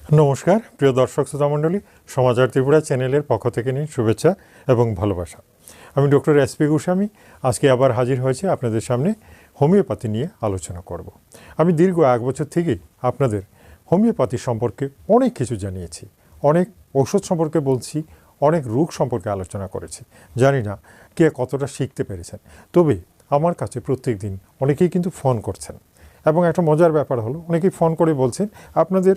নমস্কার প্রিয় দর্শক শ্রোতামণ্ডলী, সমাচার ত্রিপুরা চ্যানেলের পক্ষ থেকে নিয়ে শুভেচ্ছা এবং ভালোবাসা। আমি ডক্টর এস.পি. গোস্বামী আজকে আবার হাজির হয়েছে আপনাদের সামনে হোমিওপ্যাথি নিয়ে আলোচনা করব। আমি দীর্ঘ 1 বছর থেকেই আপনাদের হোমিওপ্যাথি সম্পর্কে অনেক কিছু জানিয়েছি, অনেক ঔষধ সম্পর্কে বলছি, অনেক রোগ সম্পর্কে আলোচনা করেছি। জানি না কে কতটা শিখতে পেরেছেন, তবে আমার কাছে প্রত্যেক দিন অনেকেই কিন্তু ফোন করছেন এবং একটা মজার ব্যাপার হলো অনেকেই ফোন করে বলছেন আপনাদের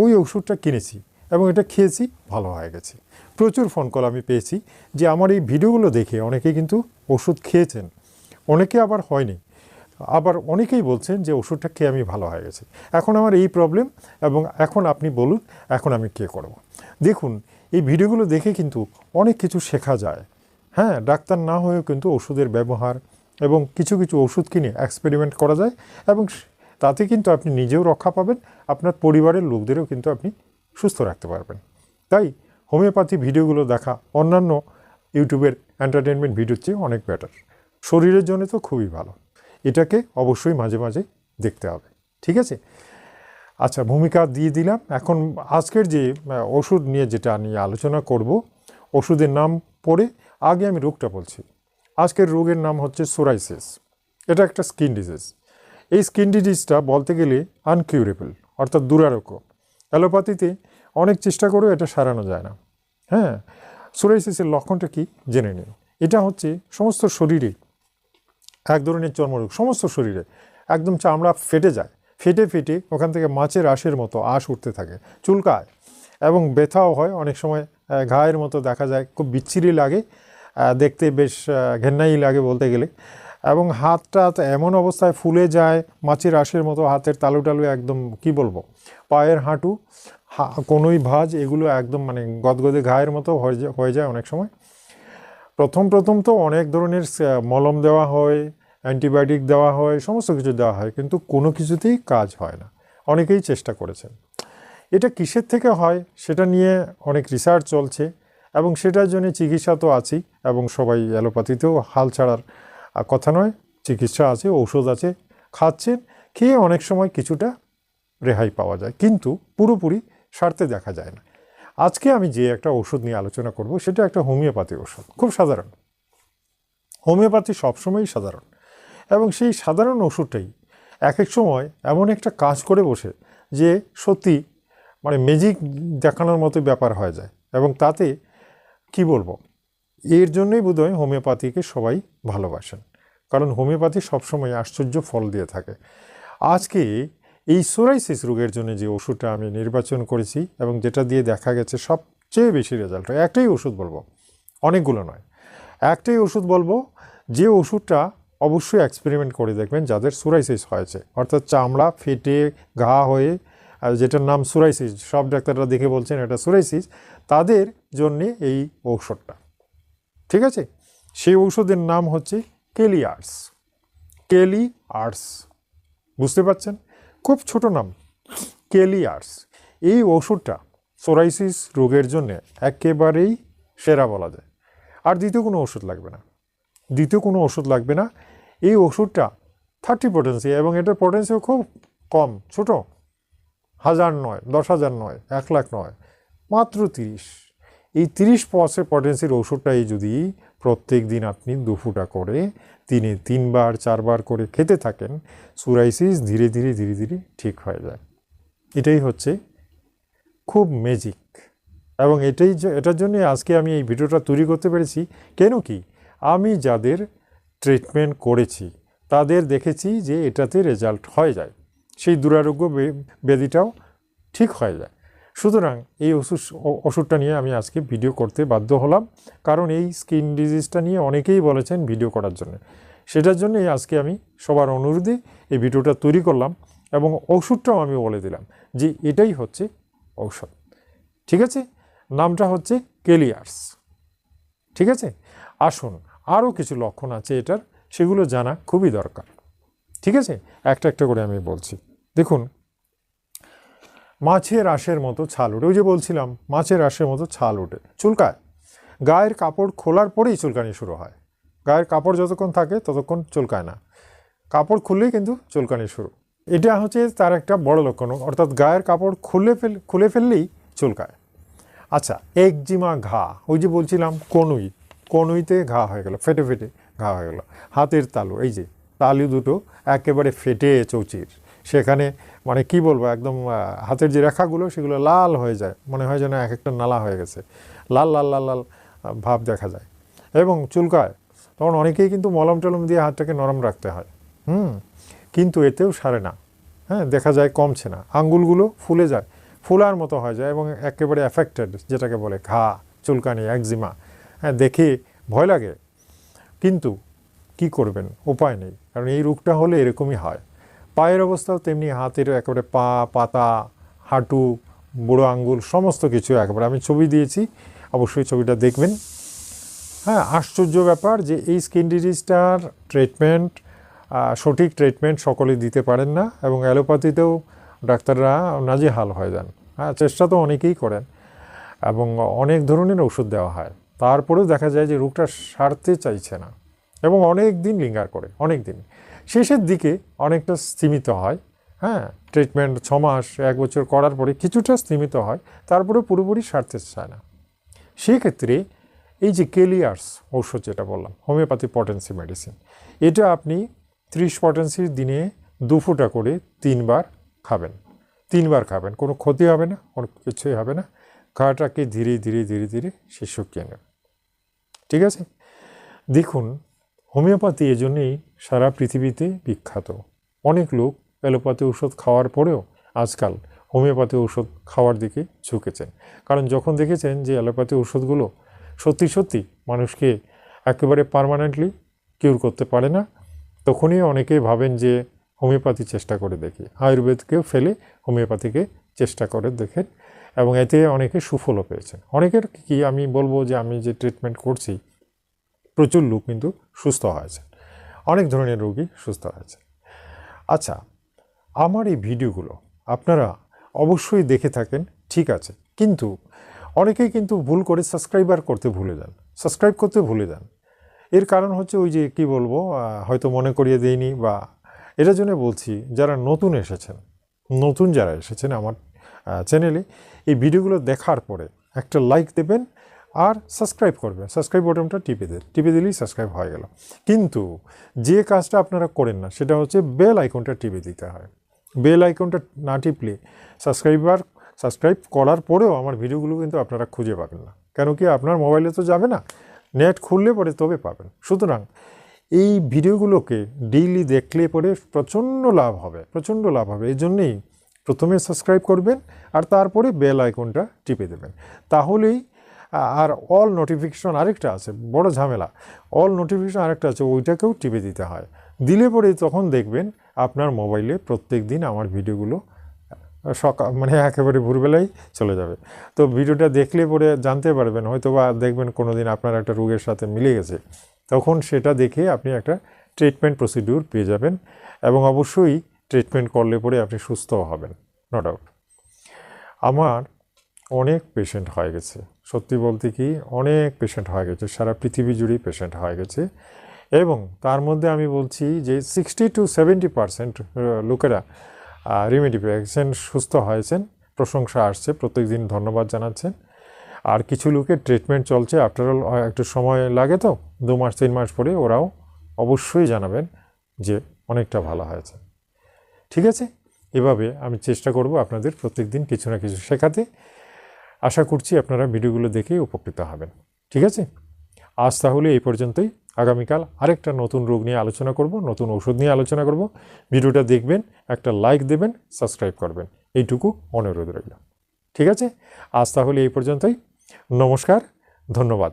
ওই ওষুধটা কিনেছি এবং এটা খেয়েছি, ভালো হয়ে গেছে। প্রচুর ফোন কল আমি পেয়েছি যে আমার এই ভিডিওগুলো দেখে অনেকেই কিন্তু ওষুধ খেয়েছেন, অনেকে আবার হয়নি, আবার অনেকেই বলছেন যে ওষুধটা খেয়ে আমি ভালো হয়ে গেছে। এখন আমার এই প্রবলেম এবং এখন আপনি বলুন এখন আমি কী করব। দেখুন, এই ভিডিওগুলো দেখে কিন্তু অনেক কিছু শেখা যায়। হ্যাঁ, ডাক্তার না হয়েও কিন্তু ওষুধের ব্যবহার এবং কিছু কিছু ওষুধ কিনে এক্সপেরিমেন্ট করা যায় এবং তাতে কিন্তু আপনি নিজেও রক্ষা পাবেন, আপনার পরিবারের লোকদেরও কিন্তু আপনি সুস্থ রাখতে পারবেন। তাই হোমিওপ্যাথি ভিডিওগুলো দেখা অন্যান্য ইউটিউবের এন্টারটেনমেন্ট ভিডিওর চেয়ে অনেক বেটার, শরীরের জন্য তো খুবই ভালো। এটাকে অবশ্যই মাঝে মাঝে দেখতে হবে, ঠিক আছে? আচ্ছা, ভূমিকা দিয়ে দিলাম। এখন আজকের যে ওষুধ নিয়ে যেটা নিয়ে আলোচনা করব, ওষুধের নাম পড়ে আগে আমি রোগটা বলছি। আজকের রোগের নাম হচ্ছে সোরাইসিস। এটা একটা স্কিন ডিজিজ। এই স্কিন ডিজিজটা বলতে গেলে আনকিউরেবল, অর্থাৎ দুরারোগ্য। অ্যালোপ্যাথিতে অনেক চেষ্টা করেও এটা সারানো যায় না। হ্যাঁ, সোরাইসিসের লক্ষণটা কি জেনে নিন। এটা হচ্ছে সমস্ত শরীরে এক ধরনের চর্মরোগ, সমস্ত শরীরে একদম চামড়া ফেটে যায়, ফেটে ফেটে ওখান থেকে মাছের আঁশের মতো আঁশ উঠতে থাকে, চুলকায় এবং ব্যথাও হয়। অনেক সময় ঘায়ের মতো দেখা যায়, খুব বিচ্ছিরি লাগে, দেখতে বেশ ঘেন্নাই লাগে বলতে গেলে। এবং হাতটা এমন অবস্থায় ফুলে যায় মাছের আঁশের মতো, হাতের তালু টালু একদম কি বলবো, পায়ের হাঁটু, কোনোই ভাঁজ, এগুলো একদম মানে গদগদে ঘায়ের মতো হয়ে যায় অনেক সময়। প্রথম তো অনেক ধরনের মলম দেওয়া হয়, অ্যান্টিবায়োটিক দেওয়া হয়, সমস্ত কিছু দেওয়া হয়, কিন্তু কোনো কিছুতেই কাজ হয় না। অনেকেই চেষ্টা করেছেন। এটা কিসের থেকে হয় সেটা নিয়ে অনেক রিসার্চ চলছে এবং সেটার জন্য চিকিৎসা তো আছেই, এবং সবাই অ্যালোপ্যাথিতেও হাল ছাড়ার কথা নয়, চিকিৎসা আছে, ঔষধ আছে, খাচ্ছেন, খেয়ে অনেক সময় কিছুটা রেহাই পাওয়া যায়, কিন্তু পুরোপুরি সারতে দেখা যায় না। আজকে আমি যে একটা ওষুধ নিয়ে আলোচনা করব সেটা একটা হোমিওপ্যাথি ওষুধ, খুব সাধারণ। হোমিওপ্যাথি সবসময়ই সাধারণ, এবং সেই সাধারণ ওষুধটাই এক এক সময় এমন একটা কাজ করে বসে যে সত্যি মানে ম্যাজিক দেখানোর মতো ব্যাপার হয়ে যায়। এবং তাতে কি বলবো, এর জন্যই বোধহয় হোমিওপ্যাথিকে সবাই ভালোবাসেন, কারণ হোমিওপ্যাথি সবসময় আশ্চর্য ফল দিয়ে থাকে। আজকে এই সোরাইসিস রোগের জন্য যে ওষুধটা আমি নির্বাচন করেছি এবং যেটা দিয়ে দেখা গেছে সবচেয়ে বেশি রেজাল্ট হয়, একটাই ওষুধ বলবো, অনেকগুলো নয়, একটাই ওষুধ বলবো, যে ওষুধটা অবশ্যই এক্সপেরিমেন্ট করে দেখবেন যাদের সোরাইসিস হয়েছে, অর্থাৎ চামড়া ফেটে ঘা হয়ে, যেটার নাম সোরাইসিস, সব ডাক্তাররা দেখে বলছেন এটা সোরাইসিস, তাদের জন্যে এই ঔষধটা, ঠিক আছে? সেই ঔষধের নাম হচ্ছে কেলিয়ার্স। কেলিয়ার্স, বুঝতে পারছেন? খুব ছোট নাম, কেলিয়ার্স। এই ওষুধটা সোরাইসিস রোগের জন্য একেবারেই সেরা বলা যায়। আর দ্বিতীয় কোনো ওষুধ লাগবে না। এই ওষুধটা 30 পটেন্সি, এবং এটার পটেন্সিও খুব কম, ছোট, 1000 নয়, 10,000 নয়, 1 লাখ নয়, মাত্র 30। এই 30% পটেন্সির ওষুধটাই যদি প্রত্যেক দিন আপনি 2 ফুটা করে দিনে 3 বার 4 বার করে খেতে থাকেন, সোরাইসিস ধীরে ধীরে ঠিক হয়ে যায়। এটাই হচ্ছে খুব ম্যাজিক, এবং এটার জন্য আজকে আমি এই ভিডিওটা তৈরি করতে পেরেছি। কেন কি, আমি যাদের ট্রিটমেন্ট করেছি তাদের দেখেছি যে এটাতে রেজাল্ট হয়ে যায়, সেই দুরারোগ্য ব্যাধিটাও ঠিক হয়ে যায়। সুতরাং এই ওষুধটা নিয়ে আমি আজকে ভিডিও করতে বাধ্য হলাম, কারণ এই স্কিন ডিজিজটা নিয়ে অনেকেই বলেছেন ভিডিও করার জন্য। সেটার জন্যই আজকে আমি সবার অনুরোধে এই ভিডিওটা তৈরি করলাম, এবং ওষুধটাও আমি বলে দিলাম যে এটাই হচ্ছে ঔষধ, ঠিক আছে? নামটা হচ্ছে কেলিয়ার্স, ঠিক আছে? আসুন, আরও কিছু লক্ষণ আছে এটার, সেগুলো জানা খুবই দরকার, ঠিক আছে? একটা একটা করে আমি বলছি। দেখুন, মাছের আঁশের মতো ছাল ওঠে, ওই যে বলছিলাম মাছের আঁশের মতো ছাল ওঠে, চুলকায়, গায়ের কাপড় খোলার পরেই চুলকানি শুরু হয়। গায়ের কাপড় যতক্ষণ থাকে ততক্ষণ চুলকায় না, কাপড় খুললেই কিন্তু চুলকানি শুরু। এটা হচ্ছে তার একটা বড় লক্ষণ, অর্থাৎ গায়ের কাপড় খুলে ফেললেই চুলকায়। আচ্ছা, একজিমা ঘা, ওই যে বলছিলাম কনুইতে ঘা হয়ে গেল, ফেটে ঘা হয়ে গেল। হাতের তালু, এই যে তালু দুটো একেবারে ফেটে চৌচির, সেখানে মানে কি বলবো, একদম হাতের যে রেখাগুলো সেগুলো লাল হয়ে যায়, মনে হয় যেন এক একটা নালা হয়ে গেছে, লাল লাল লাল লাল ভাব দেখা যায় এবং চুলকায়। তখন অনেকেই কিন্তু মলম টলম দিয়ে হাতটাকে নরম রাখতে হয়, কিন্তু এতেও সারে না। হ্যাঁ, দেখা যায় কমছে না, আঙ্গুলগুলো ফুলে যায়, ফুলার মতো হয়ে যায় এবং একেবারে অ্যাফেক্টেড, যেটাকে বলে ঘা, চুলকানি, একজিমা। হ্যাঁ, দেখে ভয় লাগে, কিন্তু কি করবেন, উপায় নেই, কারণ এই রোগটা হলে এরকমই হয়। পায়ের অবস্থাও তেমনি, হাতের একেবারে পা, পাতা, হাঁটু, বুড়ো আঙ্গুল, সমস্ত কিছু একেবারে, আমি ছবি দিয়েছি, অবশ্যই ছবিটা দেখবেন। হ্যাঁ, আশ্চর্য ব্যাপার যে এই স্কিন ডিজিজটার ট্রিটমেন্ট, সঠিক ট্রিটমেন্ট সকলে দিতে পারেন না, এবং অ্যালোপ্যাথিতেও ডাক্তাররা নাজেহাল হয়ে যান। হ্যাঁ, চেষ্টা তো অনেকেই করেন এবং অনেক ধরনের ওষুধ দেওয়া হয়, তারপরেও দেখা যায় যে রোগটা সারতে চাইছে না এবং অনেক দিন লিঙ্গার করে, অনেক দিন, শেষের দিকে অনেকটা স্তীমিত হয়। হ্যাঁ, ট্রিটমেন্ট 6 মাস 1 বছর করার পরে কিছুটা স্তীমিত হয়, তারপরে পুরোপুরি সারতে চায় না। সেক্ষেত্রে এই যে কেলিয়ার্স ঔষধ যেটা বললাম, হোমিওপ্যাথি পটেন্সি মেডিসিন, এটা আপনি 30 পটেন্সির দিনে 2 ফোঁটা করে 3 বার খাবেন। 3 বার খাবেন, কোনো ক্ষতি হবে না, কোনো কিছুই হবে না। ঘাটাকে ধীরে ধীরে ধীরে ধীরে সে শুকিয়ে নেবে। ঠিক আছে, দেখুন হোমিওপ্যাথি এজন্যই সারা পৃথিবীতে বিখ্যাত। অনেক লোক অ্যালোপ্যাথি ওষুধ খাওয়ার পরেও আজকাল হোমিওপ্যাথি ওষুধ খাওয়ার দিকে ঝুঁকেছেন, কারণ যখন দেখেছেন যে অ্যালোপ্যাথি ওষুধগুলো সত্যি সত্যি মানুষকে একেবারে পার্মানেন্টলি কিউর করতে পারে না, তখনই অনেকেই ভাবেন যে হোমিওপ্যাথি চেষ্টা করে দেখি, আয়ুর্বেদকেও ফেলে হোমিওপ্যাথিকে চেষ্টা করে দেখেন, এবং এতে অনেকে সুফলও পেয়েছেন। অনেকের কি আমি বলবো যে আমি যে ট্রিটমেন্ট করছি, প্রচুর লোক কিন্তু সুস্থ হয়েছে, অনেক ধরনের রোগী সুস্থ হয়েছে। আচ্ছা, আমার এই ভিডিওগুলো আপনারা অবশ্যই দেখে থাকেন, ঠিক আছে, কিন্তু অনেকেই কিন্তু ভুল করে সাবস্ক্রাইব করতে ভুলে যান। এর কারণ হচ্ছে ওই যে কি বলবো, হয়তো মনে করিয়ে দেয়নি, বা এটার জন্য বলছি যারা নতুন যারা এসেছেন আমার চ্যানেলে, এই ভিডিওগুলো দেখার পরে একটা লাইক দেবেন আর সাবস্ক্রাইব করবেন, সাবস্ক্রাইব বাটনটা টিপে দিলেই সাবস্ক্রাইব হয়ে গেল। কিন্তু যে কাজটা আপনারা করেন না, সেটা হচ্ছে বেল আইকনটা টিপে দিতে হয়। বেল আইকনটা না টিপলে সাবস্ক্রাইব করার পরেও আমার ভিডিওগুলো কিন্তু আপনারা খুঁজে পাবেন না, কেন কি আপনার মোবাইলে তো যাবে না, নেট খুললে পরে তবে পাবেন। সুতরাং এই ভিডিওগুলোকে ডেইলি দেখলে পরে প্রচণ্ড লাভ হবে। এই জন্যেই প্রথমে সাবস্ক্রাইব করবেন আর তারপরে বেল আইকনটা টিপে দেবেন, তাহলেই। আর অল নোটিফিকেশন আরেকটা আছে, বড় ঝামেলা, অল নোটিফিকেশন আরেকটা আছে, ওইটাকেও টিপে দিতে হয়। দিলে পরে তখন দেখবেন আপনার মোবাইলে প্রত্যেক দিন আমার ভিডিওগুলো মানে একেবারে ভোরবেলায় চলে যাবে। তো ভিডিওটা দেখলে পরে জানতে পারবেন, হয়তো বা দেখবেন কোনো দিন আপনার একটা রোগের সাথে মিলে গেছে, তখন সেটা দেখে আপনি একটা ট্রিটমেন্ট প্রসিডিউর পেয়ে যাবেন, এবং অবশ্যই ট্রিটমেন্ট করলে পরে আপনি সুস্থও হবেন, নো ডাউট। আমার অনেক পেশেন্ট হয়ে গেছে, সত্যি বলতে কি অনেক পেশেন্ট হয়ে গেছে, সারা পৃথিবী জুড়েই পেশেন্ট হয়ে গেছে, এবং তার মধ্যে আমি বলছি যে 60 to 70% লোকেরা রেমেডি পেয়েছেন, সুস্থ হয়েছেন, প্রশংসা আসছে, প্রত্যেক দিন ধন্যবাদ জানাচ্ছেন। আর কিছু লোকের ট্রিটমেন্ট চলছে, আফটার অল একটু সময় লাগে, তো 2 মাস 3 মাস পরে ওরাও অবশ্যই জানাবেন যে অনেকটা ভালো হয়েছে। ঠিক আছে, এভাবে আমি চেষ্টা করব আপনাদের প্রত্যেক দিন কিছু না কিছু শেখাতে। আশা করছি আপনারা ভিডিওগুলো দেখে উপকৃত হবেন। ঠিক আছে, আজ তাহলে এই পর্যন্তই। আগামীকাল আরেকটা নতুন রোগ নিয়ে আলোচনা করব, নতুন ওষুধ নিয়ে আলোচনা করব। ভিডিওটা দেখবেন, একটা লাইক দেবেন, সাবস্ক্রাইব করবেন, এইটুকু অনুরোধ রইল। ঠিক আছে, আজ তাহলে এই পর্যন্তই। নমস্কার, ধন্যবাদ।